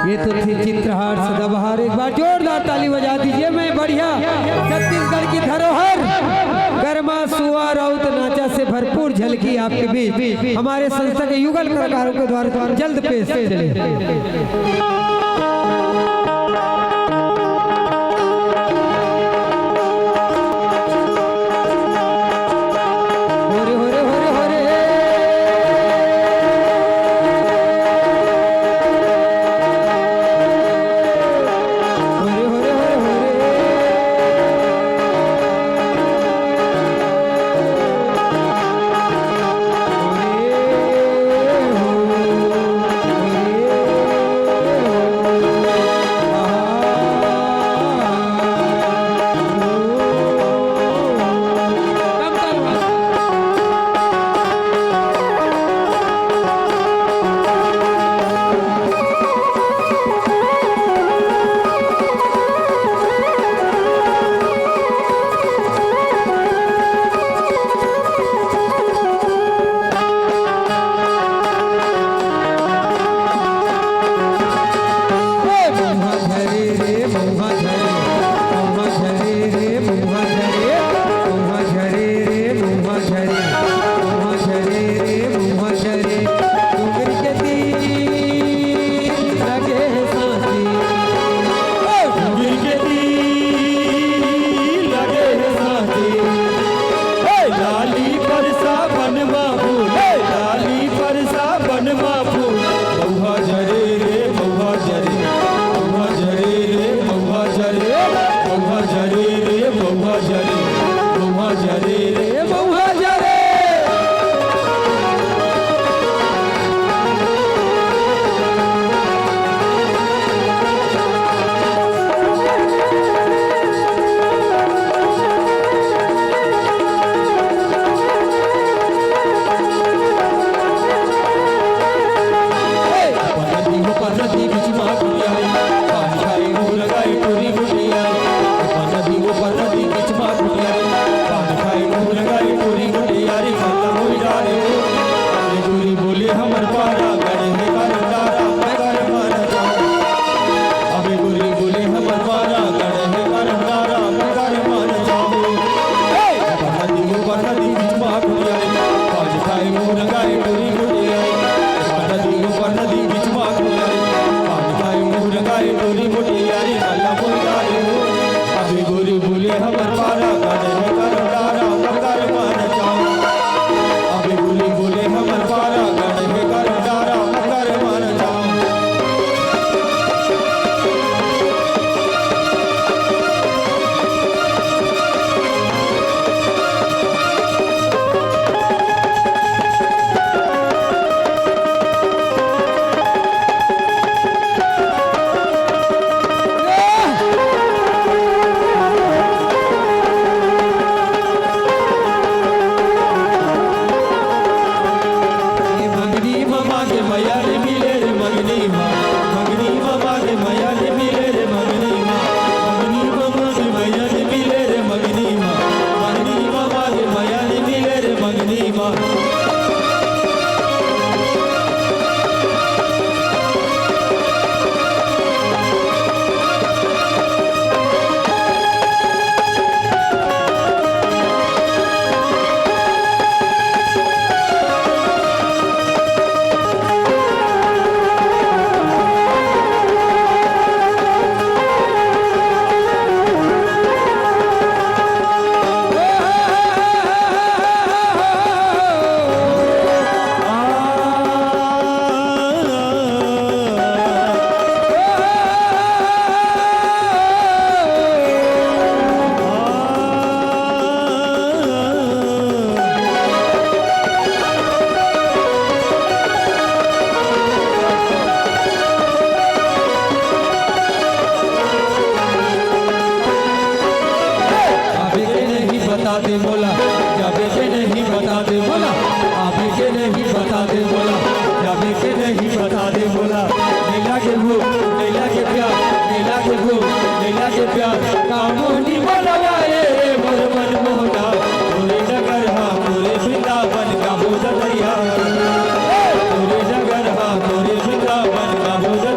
ये तो थी चित्रहार सदाबहार। एक बार जोरदार ताली बजा दीजिए। मैं बढ़िया छत्तीसगढ़ की धरोहर गरमा सुआ राउत नाचा से भरपूर झलकी आपके बीच हमारे संस्था के युगल कलाकारों के द्वारा जल्द पेश चले।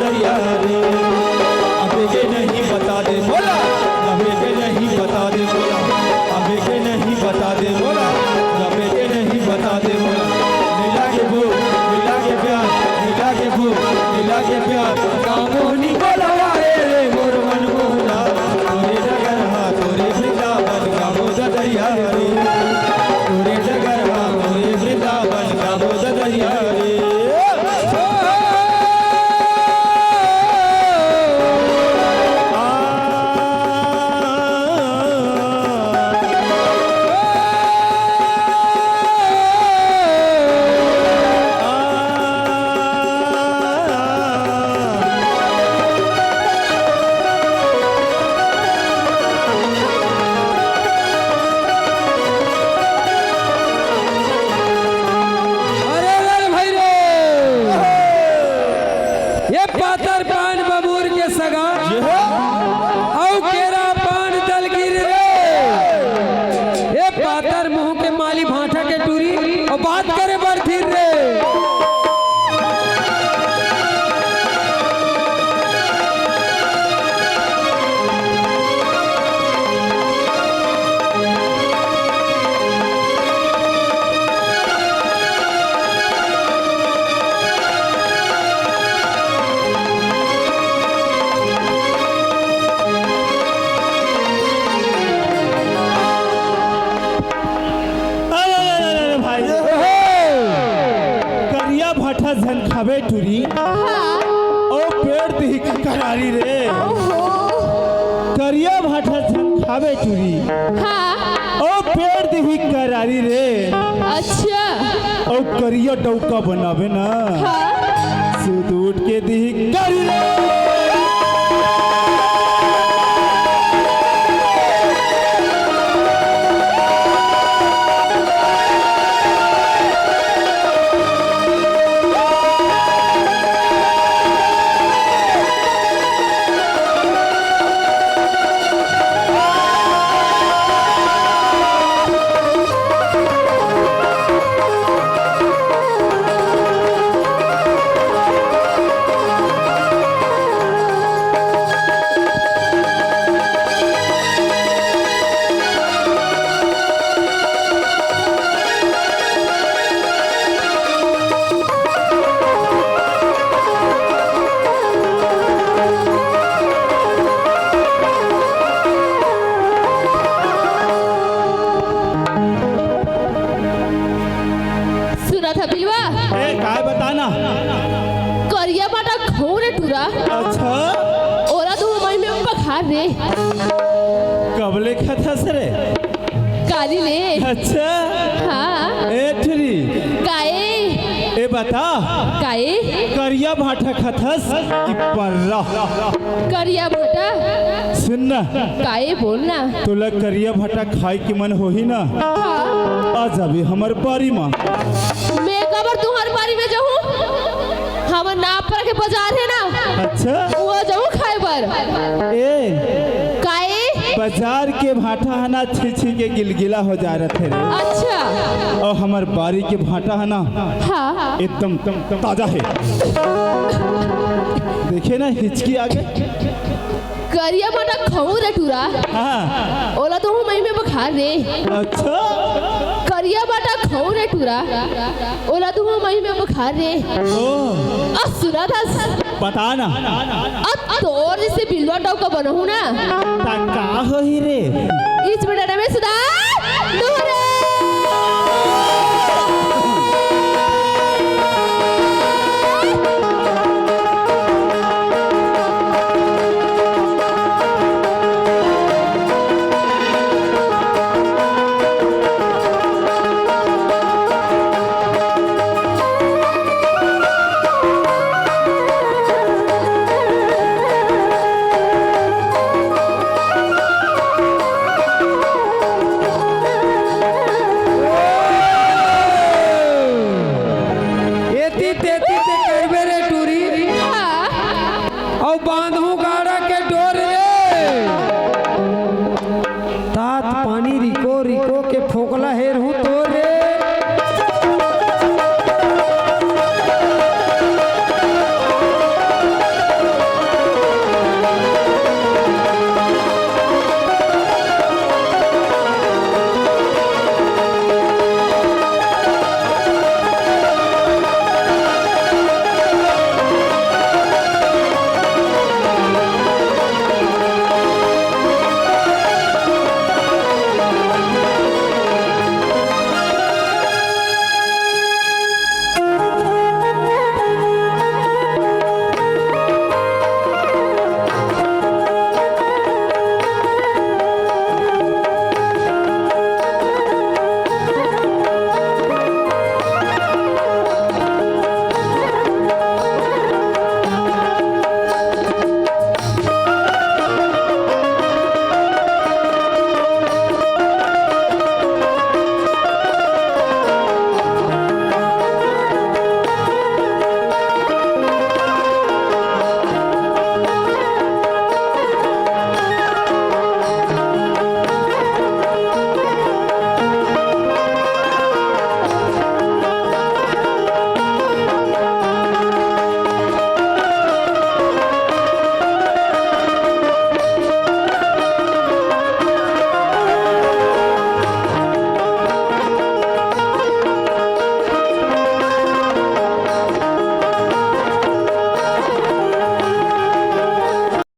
दरिया रे टूरी ओ पेड़ दी करारी रे करिया भाटा संग खावे टूरी ओ पेड़ दी करारी रे अच्छा ओ करिया डौका बनावे ना सूद उठ के दी करी रे अच्छा ओरा तो मई में बखार रे कबले खाता सरे काली ले अच्छा हाँ ए ठुरी काए ए बता काए करिया भाटा खथस कि पर्रा करिया भाटा सुनना काए बोलना तोला करिया भाटा खाए की मन होही ना आ जाबे हमर बारी मां मैं कबर तुम्हार बारी में जाऊं हमर नाप पर के बाजार है ना अच्छा वो जाऊं खाए बर ए काए बाजार के भाटा हना छी के गिलगिला हो जा रहे थे रे अच्छा और हमार बारी के भाटा है ना हाँ एकदम ताजा है देखे ना हिचकी आगे करिया भाटा खाऊं रे टूरा हाँ ओला तो हूँ मई में बखार रे अच्छा करिया भाटा खाऊं रे टूरा ओला तो हूँ मई में बखार रे ओ सुना था बता ना तोर जैसे बिलवा टाव का बनहू ना ता का होही रे इस बेटा में सुधार दूरे तेती ते करबे रे टूरी और बांधू